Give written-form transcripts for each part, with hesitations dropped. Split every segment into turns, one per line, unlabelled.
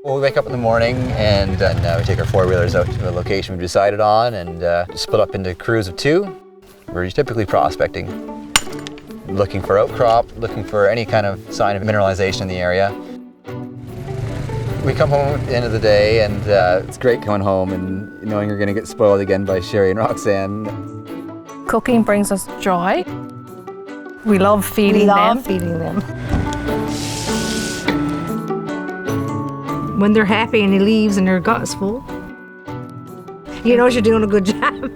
Well, we wake up in the morning and then we take our four-wheelers out to a location we've decided on and split up into crews of 2. We're typically prospecting, looking for outcrop, looking for any kind of sign of mineralization in the area. We come home at the end of the day and it's great coming home and knowing you're going to get spoiled again by Sherry and Roxann.
Cooking brings us joy. We love feeding them.
When they're happy and he leaves and their gut is full, you know you're doing a good job.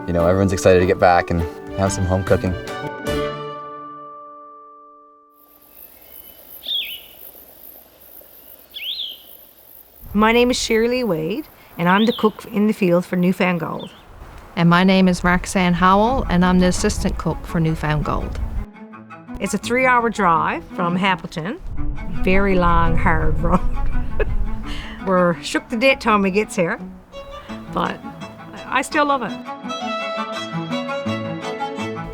You know, everyone's excited to get back and have some home cooking.
My name is Sherry Wade, and I'm the cook in the field for Newfound Gold.
And my name is Roxann Howell, and I'm the assistant cook for Newfound Gold.
It's a 3-hour drive from Hamilton. Very long, hard road. We're shook to death time we gets here, but I still love it.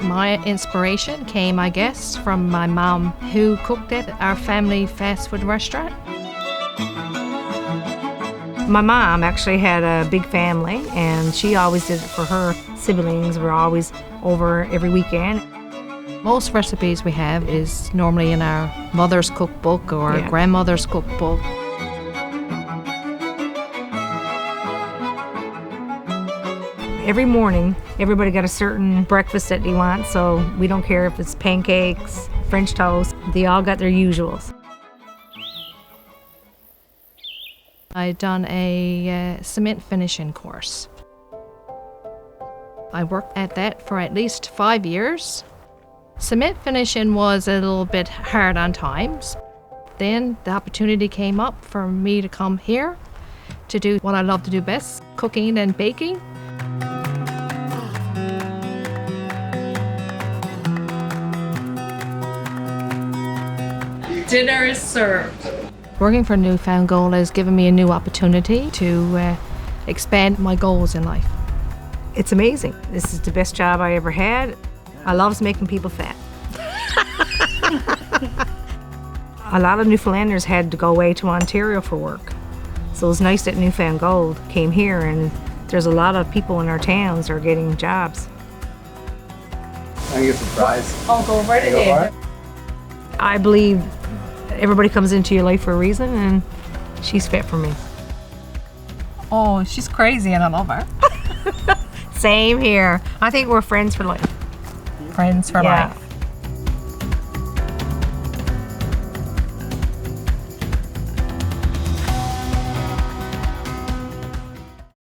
My inspiration came, I guess, from my mom, who cooked at our family fast food restaurant.
My mom actually had a big family, and she always did it for her siblings. We're always over every weekend.
Most recipes we have is normally in our mother's cookbook or grandmother's cookbook.
Every morning, everybody got a certain breakfast that they want, so we don't care if it's pancakes, French toast, they all got their usuals.
I done a cement finishing course. I worked at that for at least 5 years. Cement finishing was a little bit hard on times. Then the opportunity came up for me to come here to do what I love to do best, cooking and baking.
Dinner is served.
Working for Newfound Gold has given me a new opportunity to expand my goals in life.
It's amazing. This is the best job I ever had. I love making people fat. A lot of Newfoundlanders had to go away to Ontario for work. So it's nice that Newfound Gold came here, and there's a lot of people in our towns that are getting jobs.
I can get some fries.
I'll go right ahead.
I believe everybody comes into your life for a reason, and she's fit for me.
Oh, she's crazy and I love her.
Same here. I think we're friends for life.
Friends for life.